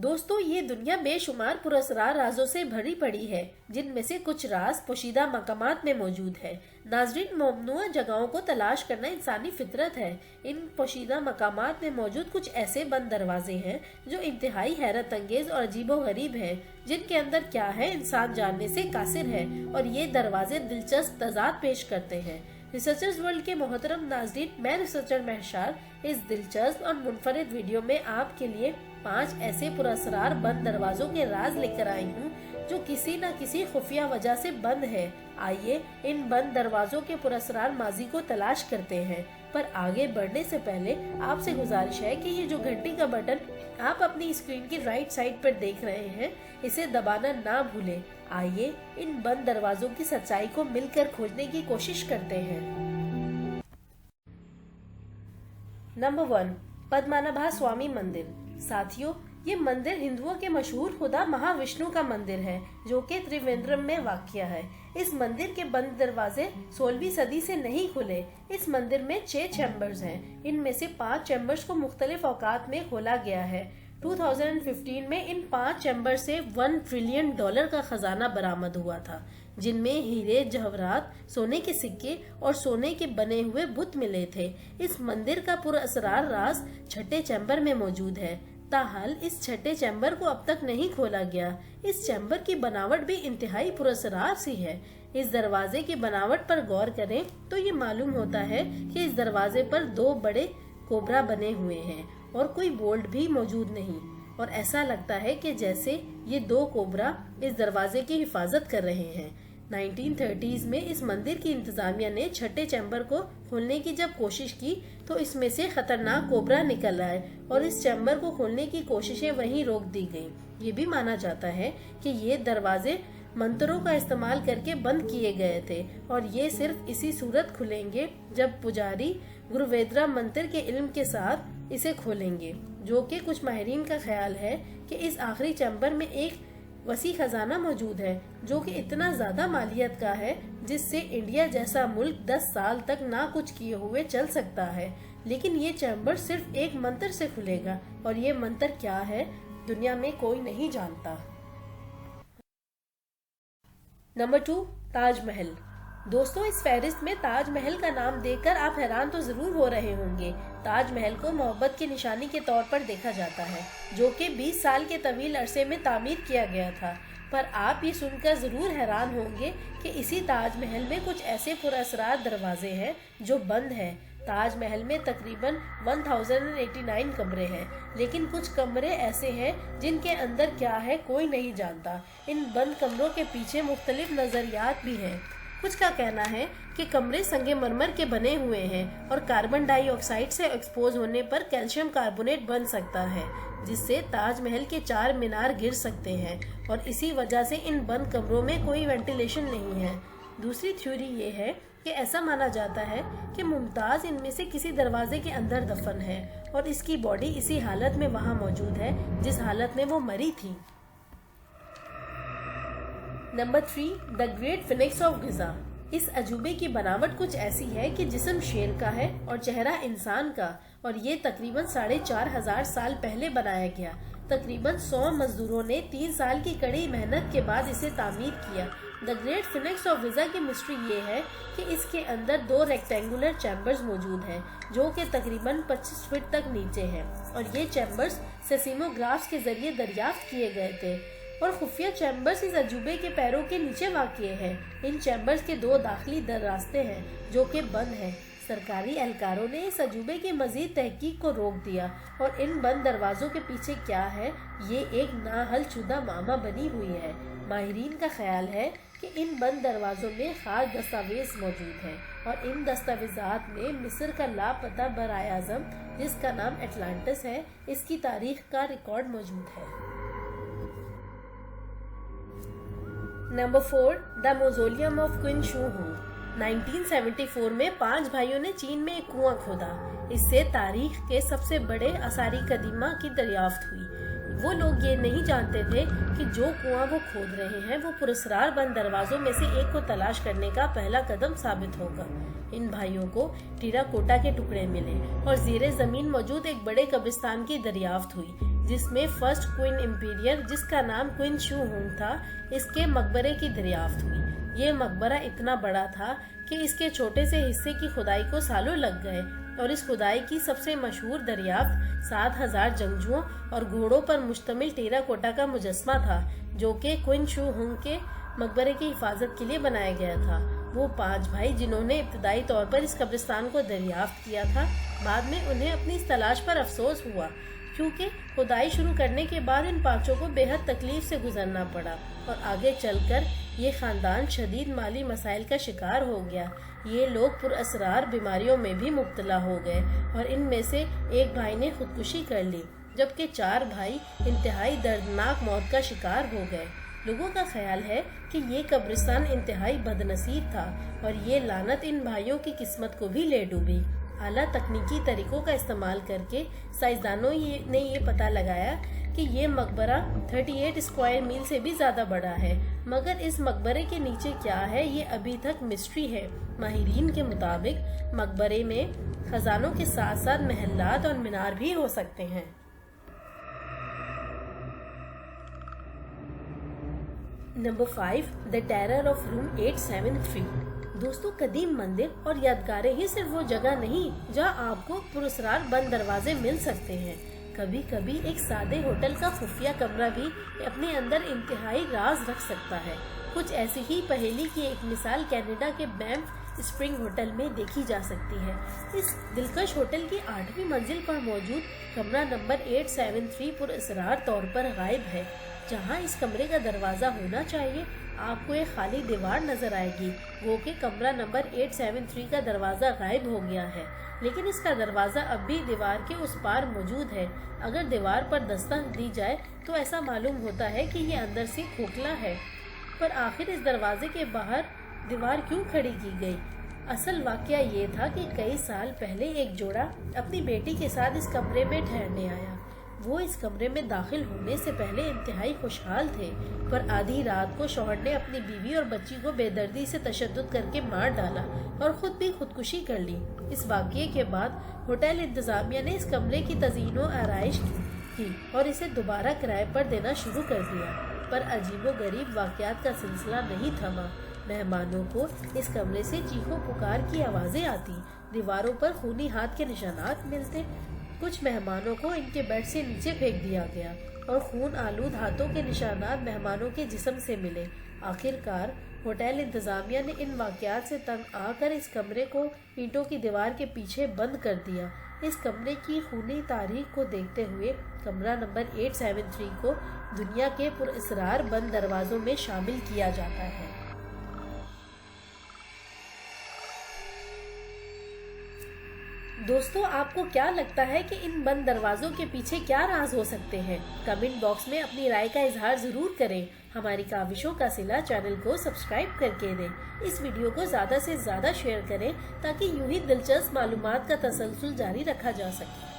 दोस्तों, ये दुनिया बेशुमार पुरस्कार राजों से भरी पड़ी है, जिनमें से कुछ राज पोशीदा मकामात में मौजूद है। नाज़रीन, ममनुआ जगहों को तलाश करना इंसानी फितरत है। इन पोशीदा मकामात में मौजूद कुछ ऐसे बंद दरवाजे हैं जो इंतहाई हैरत अंगेज और अजीबोगरीब हैं, जिनके अंदर क्या है इंसान जानने से कासिर है, और ये दरवाजे दिलचस्प तजाद पेश करते हैं। रिसर्चर्स वर्ल्ड के मोहतरम नाज़रीन, मैं रिसर्चर महशार इस दिलचस्प और मुनफरिद वीडियो में आपके लिए 5 ऐसे पुरअसरार बंद दरवाजों के राज लेकर आई हूँ जो किसी न किसी खुफिया वजह से बंद है। आइए इन बंद दरवाजों के पुरअसरार माजी को तलाश करते हैं। पर आगे बढ़ने से पहले आपसे गुजारिश है कि ये जो घंटी का बटन आप अपनी स्क्रीन की राइट साइड पर देख रहे हैं, इसे दबाना ना भूलें। आइए इन बंद दरवाजों की सच्चाई को मिलकर खोजने की कोशिश करते हैं। नंबर 1, पद्मनाभा स्वामी मंदिर। साथियों, ये मंदिर हिंदुओं के मशहूर खुदा महाविष्णु का मंदिर है, जो कि त्रिवेंद्रम में वाक़िया है। इस मंदिर के बंद दरवाजे 16वीं सदी से नहीं खुले। इस मंदिर में 6 चैम्बर्स हैं। इनमें से 5 चैम्बर्स को मुख्तलिफ औकात में खोला गया है। 2015 में इन 5 चैम्बर से $1 ट्रिलियन का खजाना बरामद हुआ था, जिनमें हीरे, जवाहरात, सोने के सिक्के और सोने के बने हुए बुत मिले थे। इस मंदिर का पुरअसरार राज 6ठे चैम्बर में मौजूद है। ताहाल इस 6ठे चैम्बर को अब तक नहीं खोला गया। इस चैम्बर की बनावट भी इंतहाई पुरअसरार सी है। इस दरवाजे की बनावट पर गौर करें तो ये मालूम होता है कि इस दरवाजे पर 2 बड़े कोबरा बने हुए हैं और कोई बोल्ट भी मौजूद नहीं, और ऐसा लगता है कि जैसे ये 2 कोबरा इस दरवाजे की हिफाजत कर रहे हैं। 1930s में इस मंदिर की इंतजामिया ने 6ठे चैम्बर को खोलने की जब कोशिश की तो इसमें से खतरनाक कोबरा निकल आए और इस चैम्बर को खोलने की कोशिशें वहीं रोक दी गईं। ये भी माना जाता है कि ये दरवाजे मंत्रों का इस्तेमाल करके बंद किए गए थे, और ये सिर्फ इसी सूरत खुलेंगे जब पुजारी गुरुवेद्रा मंत्र के इल्म के साथ इसे खोलेंगे, जो कि कुछ माहिरीन का ख्याल है कि इस आखिरी चैम्बर में एक वसी खजाना मौजूद है, जो कि इतना ज्यादा मालियत का है जिससे इंडिया जैसा मुल्क 10 साल तक ना कुछ किए हुए चल सकता है। लेकिन ये चैम्बर सिर्फ एक मंत्र से खुलेगा, और ये मंत्र क्या है दुनिया में कोई नहीं जानता। नंबर 2, ताजमहल। दोस्तों, इस फहरिस्त में ताजमहल का नाम देखकर आप हैरान तो जरूर हो रहे होंगे। ताजमहल को मोहब्बत की निशानी के तौर पर देखा जाता है, जो कि 20 साल के तवील अरसे में तामीर किया गया था। पर आप ये सुनकर जरूर हैरान होंगे कि इसी ताजमहल में कुछ ऐसे पुरअसरार दरवाजे हैं जो बंद हैं। ताजमहल में तकरीबन 1089 कमरे हैं, लेकिन कुछ कमरे ऐसे हैं जिनके अंदर क्या है कोई नहीं जानता। इन बंद कमरों के पीछे मुख्तलिफ नजरियात भी हैं। कुछ का कहना है कि कमरे संगमरमर के बने हुए हैं और कार्बन डाइऑक्साइड से एक्सपोज होने पर कैल्शियम कार्बोनेट बन सकता है, जिससे ताजमहल के 4 मीनार गिर सकते हैं, और इसी वजह से इन बंद कमरों में कोई वेंटिलेशन नहीं है। दूसरी थ्योरी ये है कि ऐसा माना जाता है कि मुमताज इनमें से किसी दरवाजे के अंदर दफन है और इसकी बॉडी इसी हालत में वहाँ मौजूद है जिस हालत में वो मरी थी। Number 3, the great phoenix of Giza. इस अजूबे की बनावट कुछ ऐसी है कि जिस्म शेर का है और चेहरा इंसान का, और ये तकरीबन 4500 साल पहले बनाया गया। तकरीबन 100 मजदूरों ने 3 साल की कड़ी मेहनत के बाद इसे तामीर किया। द ग्रेट फिनिक्स ऑफ गिजा की मिस्ट्री ये है कि इसके अंदर 2 रेक्टेंगुलर चैम्बर्स मौजूद हैं, जो कि तकरीबन 25 फीट तक नीचे हैं, और ये चैम्बर्स सेस्मोग्राफ्स के जरिए दरियाफ्त किए गए थे। और खुफिया चैम्बर्स इस अजूबे के पैरों के नीचे वाक़िए हैं। इन चैम्बर्स के 2 दाखिली दर रास्ते हैं जो कि बंद हैं। सरकारी एहलकारों ने इस अजूबे की मजीद तहकीक को रोक दिया, और इन बंद दरवाजों के पीछे क्या है ये एक नाहल शुदा मामा बनी हुई है। माहिरीन का ख्याल है कि इन बंद दरवाजों में खास दस्तावेज मौजूद हैं, और इन दस्तावेजात में मिस्र का लापता बर-ए-आज़म, जिसका नाम एटलांटिस है, इसकी तारीख का रिकॉर्ड मौजूद है। Number 4, the mausoleum of Queen Shu Hung. 1974 में 5 भाइयों ने चीन में एक कुआं खोदा। इससे तारीख के सबसे बड़े आसारी कदीमा की दरियाफ्त हुई। वो लोग ये नहीं जानते थे कि जो कुआं वो खोद रहे हैं वो पुरस्कार बंद दरवाजों में से एक को तलाश करने का पहला कदम साबित होगा। इन भाइयों को टेराकोटा के टुकड़े मिले और ज़ेरे ज़मीन मौजूद एक बड़े कब्रिस्तान की दरियाफ्त हुई, जिसमें फर्स्ट क्वीन इम्पीरियर, जिसका नाम क्वीन शू हुंग था, इसके मकबरे की दरियाफ्त हुई। ये मकबरा इतना बड़ा था कि इसके छोटे से हिस्से की खुदाई को सालों लग गए और इस खुदाई की सबसे मशहूर दरियाफ्त 7000 जंगजुओं और घोड़ों पर मुश्तमिल टेराकोटा का मुजस्मा था, जो कि क्वीन शू हुंग के मकबरे की हिफाजत के लिए बनाया गया था। वो 5 भाई जिन्होंने इब्तदाई तौर पर इस कब्रिस्तान को दरियाफ्त किया था, बाद में उन्हें अपनी इस तलाश पर अफसोस हुआ, क्योंकि खुदाई शुरू करने के बाद इन 5 को बेहद तकलीफ से गुजरना पड़ा और आगे चलकर ये खानदान शदीद माली मसाइल का शिकार हो गया। ये लोग पुरअसरार बीमारियों में भी मुब्तला हो गए और इनमें से एक भाई ने खुदकुशी कर ली, जबकि 4 भाई इंतहाई दर्दनाक मौत का शिकार हो गए। लोगों का ख्याल है कि ये कब्रिस्तान इंतहाई बदनसीब था और ये लानत इन भाइयों की किस्मत को भी ले डूबी। आला तकनीकी तरीकों का इस्तेमाल करके साइंसदानों ने ये पता लगाया कि ये मकबरा 38 स्क्वायर मील से भी ज्यादा बड़ा है, मगर इस मकबरे के नीचे क्या है ये अभी तक मिस्ट्री है। माहिरीन के मुताबिक मकबरे में खजानों के साथ साथ महलात और मीनार भी हो सकते हैं। Number 5, the terror of room 873। दोस्तों, कदीम मंदिर और यादगारें ही सिर्फ वो जगह नहीं जहाँ आपको पुरस्कार बंद दरवाजे मिल सकते हैं। कभी कभी एक सादे होटल का खुफिया कमरा भी अपने अंदर इंतहाई राज रख सकता है। कुछ ऐसी ही पहेली की एक मिसाल कनाडा के बैंफ स्प्रिंग होटल में देखी जा सकती है। इस दिलकश होटल की 8वीं मंजिल पर मौजूद कमरा नंबर 873 पुरअसरार तौर पर गायब है। जहां इस कमरे का दरवाजा होना चाहिए, आपको एक खाली दीवार नजर आएगी। वो कि कमरा नंबर 873 का दरवाजा गायब हो गया है, लेकिन इसका दरवाजा अब भी दीवार के उस पार मौजूद है। अगर दीवार पर दस्तक दी जाए तो ऐसा मालूम होता है कि ये अंदर से खोखला है। पर आखिर इस दरवाजे के बाहर दीवार क्यों खड़ी की गई? असल वाकया ये था कि कई साल पहले एक जोड़ा अपनी बेटी के साथ इस कमरे में ठहरने आया। वो इस कमरे में दाखिल होने से पहले इंतहाई खुशहाल थे, पर आधी रात को शौहर ने अपनी बीवी और बच्ची को बेदर्दी से तशद्दुद करके मार डाला और खुद भी खुदकुशी कर ली। इस वाकये के बाद होटल इंतजामिया ने इस कमरे की तज़ीनो आराइश की और इसे दोबारा किराए पर देना शुरू कर दिया। पर अजीबोगरीब वाकयात का सिलसिला नहीं थमा। मेहमानों को इस कमरे से चीखों पुकार की आवाजें आती, दीवारों पर खूनी हाथ के निशानात मिलते। कुछ मेहमानों को इनके बेड से नीचे फेंक दिया गया और खून आलूद हाथों के निशानात मेहमानों के जिस्म से मिले। आखिरकार होटल इंतजामिया ने इन वाकयात से तंग आकर इस कमरे को ईंटों की दीवार के पीछे बंद कर दिया। इस कमरे की खूनी तारीख को देखते हुए कमरा नंबर 873 को दुनिया के पुरअसरार बंद दरवाजों में शामिल किया जाता है। दोस्तों, आपको क्या लगता है कि इन बंद दरवाजों के पीछे क्या राज हो सकते हैं? कमेंट बॉक्स में अपनी राय का इजहार जरूर करें। हमारी काविशों का सिला चैनल को सब्सक्राइब करके दें। इस वीडियो को ज़्यादा से ज़्यादा शेयर करें ताकि यूं ही दिलचस्प मालूमात का तसलसल जारी रखा जा सके।